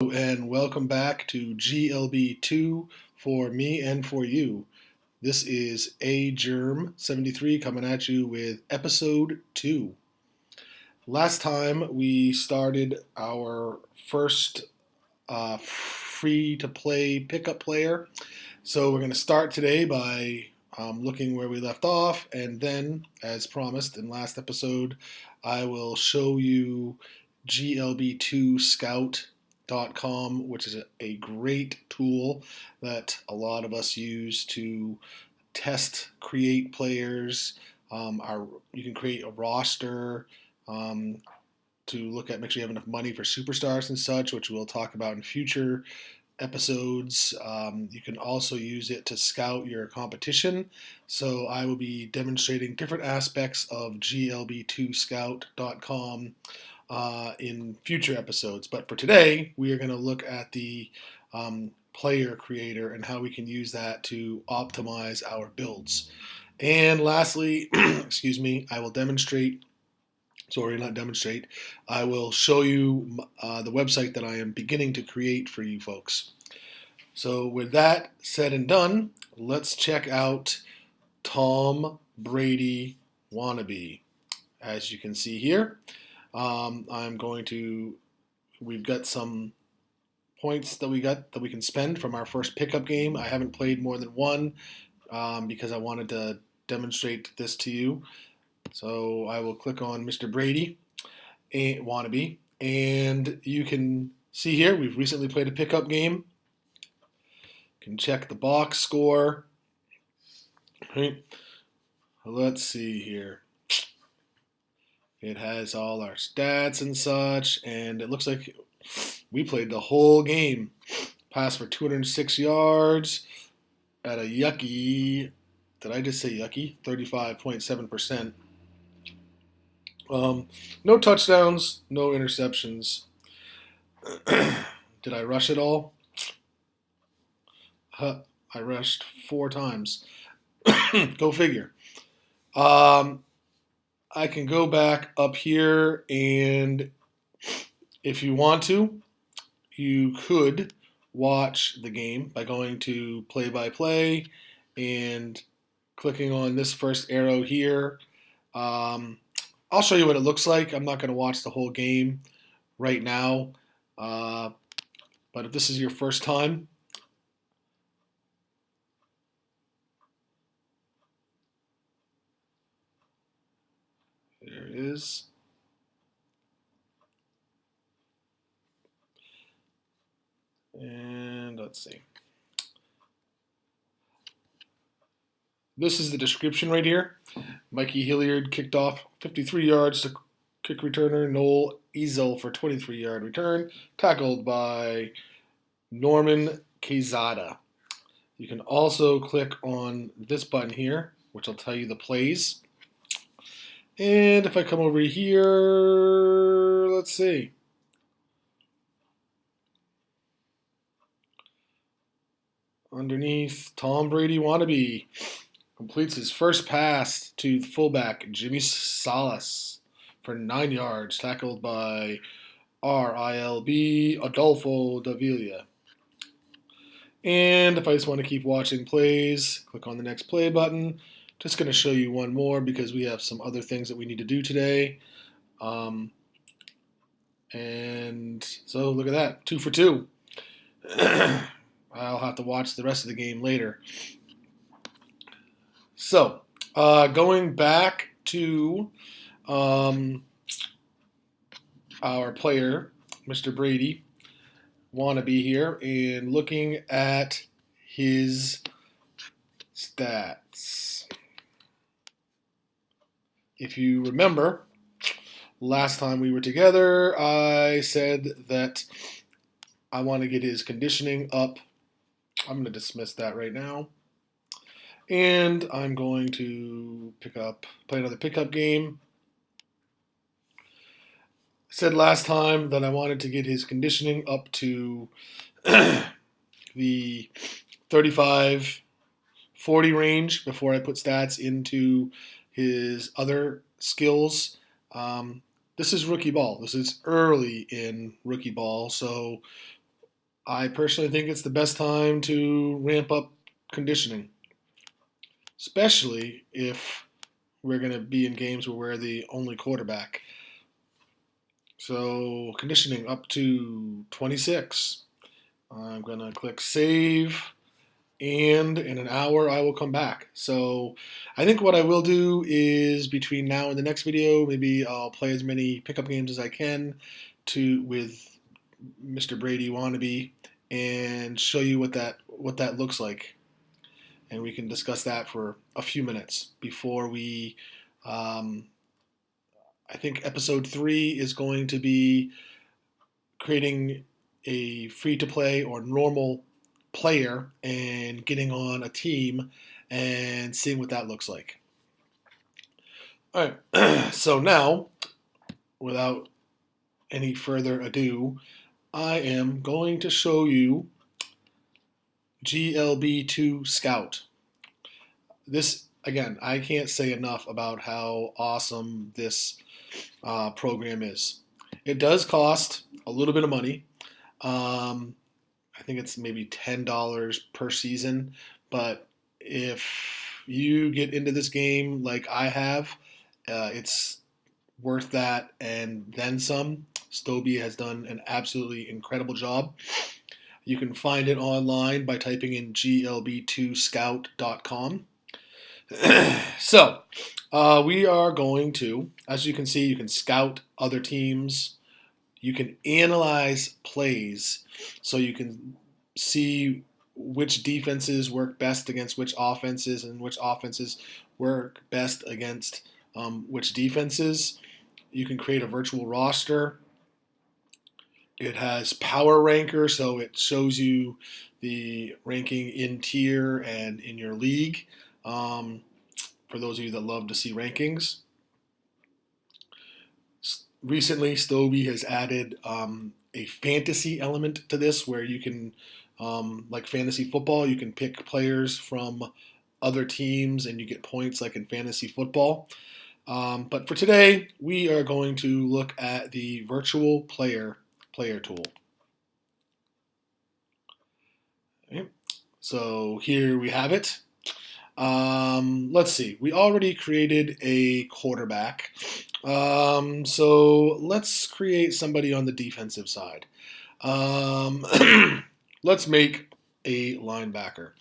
Hello and welcome back to glb2 for me and for you. This is A Germ 73 coming at you with episode 2. Last time we started our first free to play pickup player. So we're going to start today by looking where we left off, and then, as promised in last episode, I will show you glb2 scout.com, which is a great tool that a lot of us use to create players. You can create a roster to look at, make sure you have enough money for superstars and such, which we'll talk about in future episodes. You can also use it to scout your competition. So I will be demonstrating different aspects of glb2scout.com in future episodes. But for today, we are going to look at the player creator and how we can use that to optimize our builds. And lastly, excuse me, I will demonstrate. Sorry, not demonstrate. I will show you the website that I am beginning to create for you folks. So with that said and done, let's check out Tom Brady Wannabe. As you can see here, we've got some points that we can spend from our first pickup game. I haven't played more than one because I wanted to demonstrate this to you. So I will click on Mr. Brady Wannabe, and you can see here we've recently played a pickup game. You can check the box score. Okay. Let's see here. It has all our stats and such, and it looks like we played the whole game. Passed for 206 yards at a yucky, did I just say yucky? 35.7%. No touchdowns, no interceptions. Did I rush it all? I rushed 4 times. Go figure. I can go back up here, and if you want to, you could watch the game by going to play-by-play and clicking on this first arrow here. I'll show you what it looks like. I'm not going to watch the whole game right now, but if this is your first time, there it is. And let's see. This is the description right here. Mikey Hilliard kicked off 53 yards to kick returner Noel Ezel for 23-yard return, tackled by Norman Quezada. You can also click on this button here, which will tell you the plays. And if I come over here, let's see. Underneath, Tom Brady Wannabe completes his first pass to fullback Jimmy Salas for 9 yards, tackled by RILB Adolfo Davila. And if I just want to keep watching plays, click on the next play button. Just going to show you one more because we have some other things that we need to do today. And so look at that, 2 for 2. I'll have to watch the rest of the game later. So, going back to our player, Mr. Brady Wannabe here, and looking at his stats. If you remember, last time we were together, I said that I want to get his conditioning up. I'm going to dismiss that right now. And I'm going to play another pickup game. I said last time that I wanted to get his conditioning up to the 35-40 range before I put stats into his other skills. This is rookie ball. This is early in rookie ball, so I personally think it's the best time to ramp up conditioning, especially if we're going to be in games where we're the only quarterback. So conditioning up to 26. I'm going to click save, and in an hour I will come back. So I think what I will do is between now and the next video, maybe I'll play as many pickup games as I can with Mr. Brady Wannabe and show you what that looks like. And we can discuss that for a few minutes before we I think episode 3 is going to be creating a free-to-play or normal player and getting on a team and seeing what that looks like. All right, so now, without any further ado, I am going to show you glb2 Scout. This, again, I can't say enough about how awesome this program is. It does cost a little bit of money. I think it's maybe $10 per season, but if you get into this game like I have, it's worth that and then some. Stoby has done an absolutely incredible job. You can find it online by typing in glb2scout.com. So, we are going to, as you can see, you can scout other teams. You can analyze plays, so you can see which defenses work best against which offenses and which offenses work best against which defenses. You can create a virtual roster. It has power ranker, so it shows you the ranking in tier and in your league. For those of you that love to see rankings. Recently, Stoby has added a fantasy element to this where you can, like fantasy football, you can pick players from other teams and you get points like in fantasy football. But for today, we are going to look at the virtual player tool. Okay. So here we have it. Let's see. We already created a quarterback. So let's create somebody on the defensive side. Let's make a linebacker.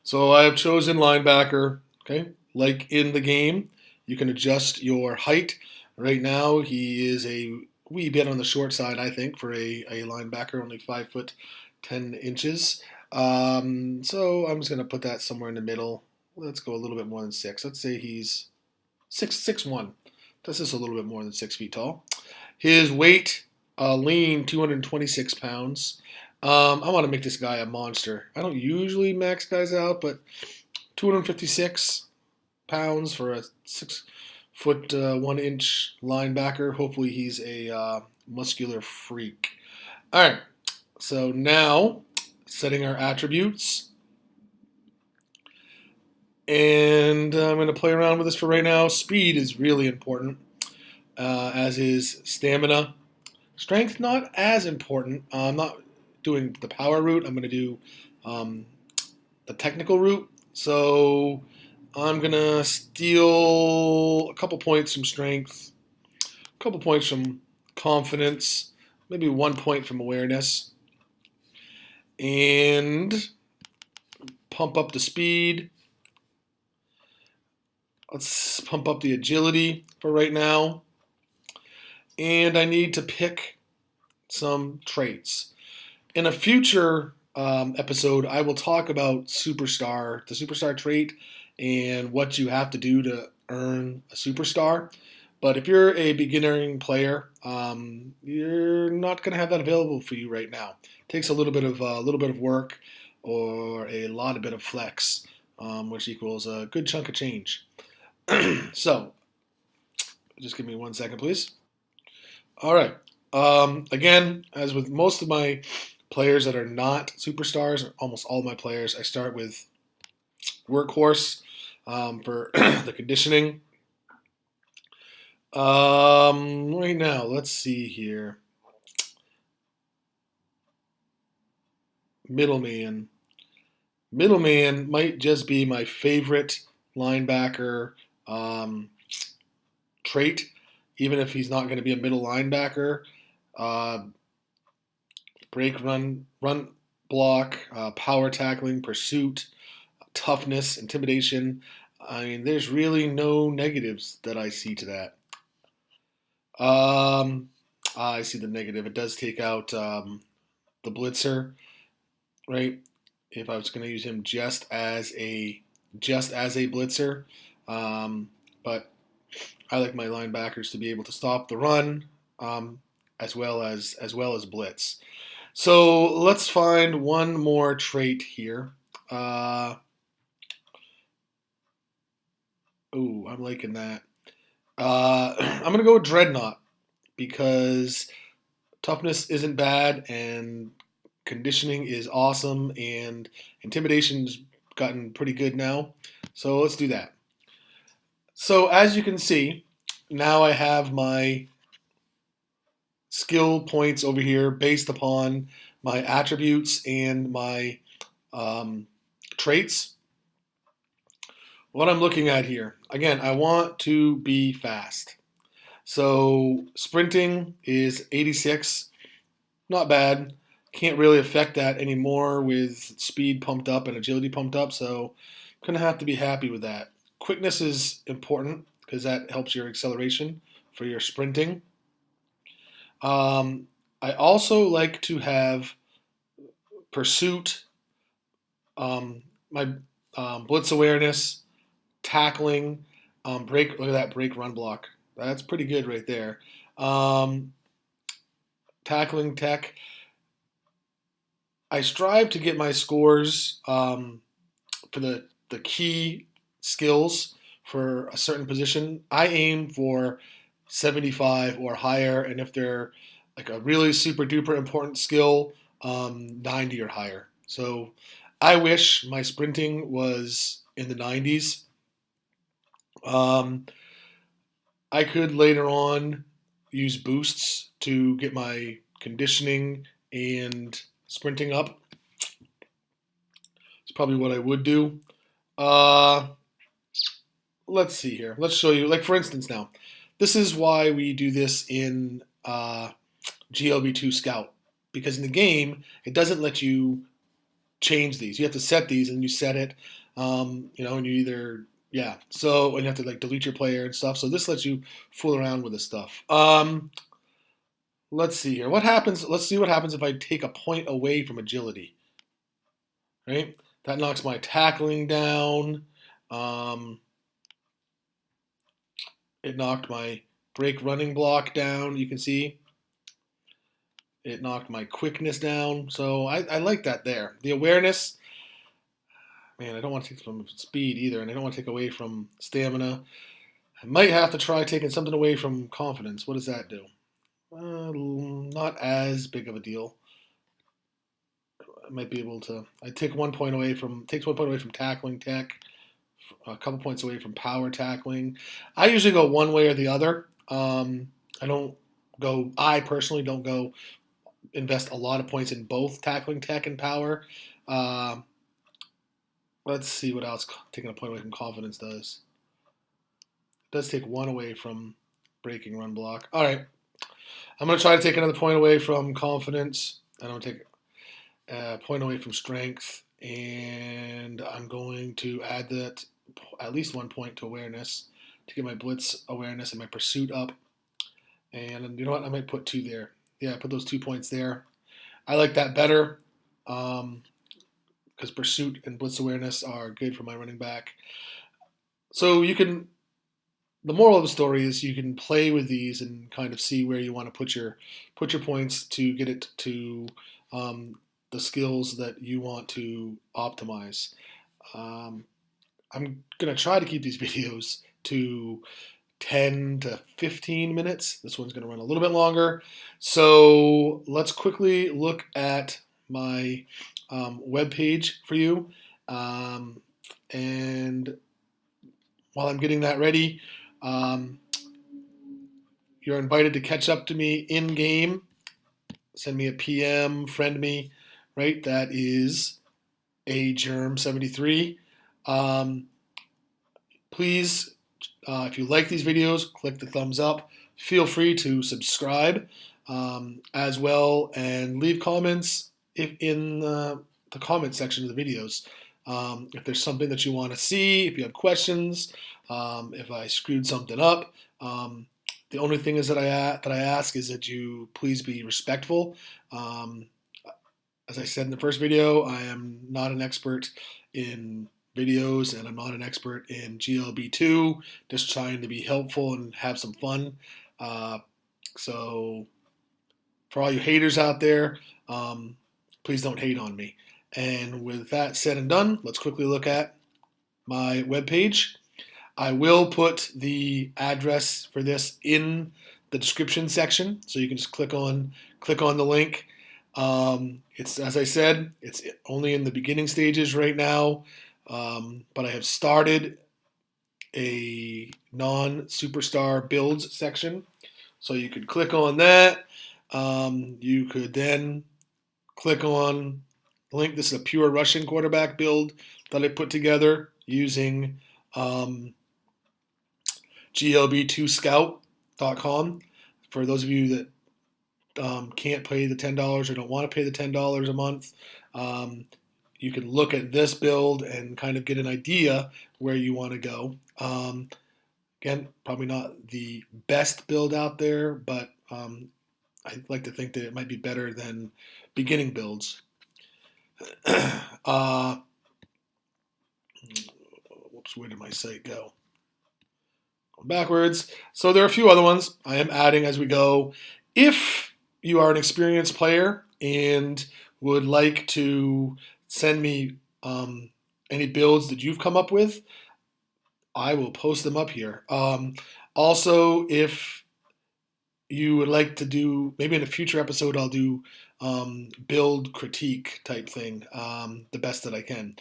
So I have chosen linebacker. Okay, like in the game, you can adjust your height. Right now, he is a wee bit on the short side, I think, for a linebacker, only 5'10". So I'm just going to put that somewhere in the middle. Let's go a little bit more than 6. Let's say he's 6'1". That's just a little bit more than 6 feet tall. His weight, lean 226 pounds. I want to make this guy a monster. I don't usually max guys out, but 256 pounds for a 6'1" linebacker. Hopefully he's a muscular freak. All right, so now setting our attributes. And I'm going to play around with this for right now. Speed is really important, as is stamina. Strength, not as important. I'm not doing the power route. I'm going to do the technical route. So I'm going to steal a couple points from strength, a couple points from confidence, maybe 1 point from awareness, and pump up the speed. Let's pump up the agility for right now. And I need to pick some traits. In a future episode, I will talk about the superstar trait, and what you have to do to earn a superstar. But if you're a beginning player, you're not going to have that available for you right now. It takes a little bit of work or a lot of bit of flex, which equals a good chunk of change. So, just give me 1 second, please. All right. Again, as with most of my players that are not superstars, almost all my players, I start with workhorse for the conditioning. Right now, let's see here. Middleman. Middleman might just be my favorite linebacker um, trait, even if he's not going to be a middle linebacker. Uh, break, run block, power tackling, pursuit, toughness, intimidation. I mean, there's really no negatives that I see to that. Um, I see the negative. It does take out the blitzer, right? If I was going to use him just as a blitzer, um, but I like my linebackers to be able to stop the run, um, as well as blitz. So let's find one more trait here. Uh, I'm liking that. I'm gonna go with Dreadnought because toughness isn't bad and conditioning is awesome and intimidation's gotten pretty good now. So let's do that. So as you can see, now I have my skill points over here based upon my attributes and my um, traits. What I'm looking at here, again, I want to be fast. So sprinting is 86, not bad. Can't really affect that anymore with speed pumped up and agility pumped up, so I'm going to have to be happy with that. Quickness is important because that helps your acceleration for your sprinting. Um, I also like to have pursuit, my blitz awareness, tackling, break. Look at that break run block. That's pretty good right there. Um, tackling tech. I strive to get my scores for the key skills for a certain position. I aim for 75 or higher, and if they're like a really super duper important skill, 90 or higher. So I wish my sprinting was in the 90s. Um, I could later on use boosts to get my conditioning and sprinting up. It's probably what I would do. Uh, let's see here. Let's show you. Like for instance, now this is why we do this in glb2 Scout, because in the game it doesn't let you change these. You have to set these, and you set it. And you either and you have to like delete your player and stuff. So this lets you fool around with this stuff. Let's see here. What happens? Let's see what happens if I take a point away from agility. Right, that knocks my tackling down. Um, it knocked my break running block down. You can see it knocked my quickness down. So I like that there. The awareness. Man, I don't want to take from speed either, and I don't want to take away from stamina. I might have to try taking something away from confidence. What does that do? Not as big of a deal. I might be able to. I take 1 point away from tackling tech, a couple points away from power tackling. I usually go one way or the other. I don't go. I personally don't go invest a lot of points in both tackling tech and power. Let's see what else taking a point away from confidence does. It does take one away from breaking run block. All right. I'm going to try to take another point away from confidence. I'm going to take a point away from strength. And I'm going to add that at least 1 point to awareness to get my blitz awareness and my pursuit up. And you know what? I might put 2 there. Yeah, put those 2 points there. I like that better. Because pursuit and blitz awareness are good for my running back. So the moral of the story is you can play with these and kind of see where you want to put your points to get it to the skills that you want to optimize. I'm going to try to keep these videos to 10 to 15 minutes. This one's going to run a little bit longer. So let's quickly look at my web page for you. And while I'm getting that ready, you're invited to catch up to me in game. Send me a PM, friend me, right? That is agerm73. Please, if you like these videos, click the thumbs up. Feel free to subscribe as well, and leave comments in the comment section of the videos. If there's something that you want to see, if you have questions, if I screwed something up, the only thing is that I ask is that you please be respectful. As I said in the first video, I am not an expert in videos, and I'm not an expert in glb2, just trying to be helpful and have some fun. So for all you haters out there, please don't hate on me. And with that said and done, let's quickly look at my webpage. I will put the address for this in the description section, so you can just click on the link. It's, as I said, it's only in the beginning stages right now, but I have started a non-superstar builds section, so you could click on that. You could then click on the link. This is a pure Russian quarterback build that I put together using glb2scout.com. For those of you that can't pay the $10 or don't want to pay the $10 a month, you can look at this build and kind of get an idea where you want to go. Again, probably not the best build out there, but I'd like to think that it might be better than beginning builds. Whoops, where did my site go? Going backwards. So there are a few other ones I am adding as we go. If you are an experienced player and would like to send me any builds that you've come up with, I will post them up here. Also, if you would like to do, maybe in a future episode, I'll do build critique type thing, the best that I can.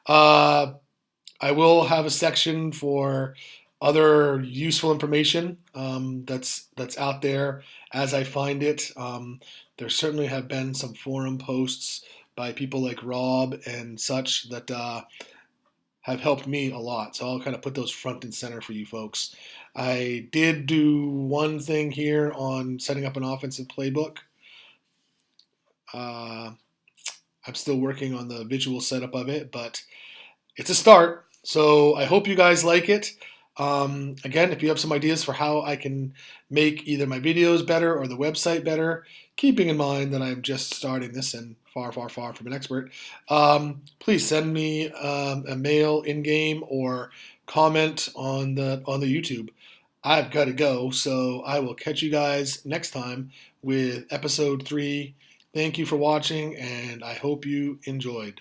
I will have a section for other useful information that's out there as I find it. There certainly have been some forum posts by people like Rob and such that have helped me a lot. So I'll kind of put those front and center for you folks. I did do one thing here on setting up an offensive playbook. I'm still working on the visual setup of it, but it's a start. So I hope you guys like it. Again, if you have some ideas for how I can make either my videos better or the website better, keeping in mind that I'm just starting this and far, far, far from an expert, please send me a mail in-game or comment on the YouTube. I've got to go, so I will catch you guys next time with episode 3. Thank you for watching, and I hope you enjoyed.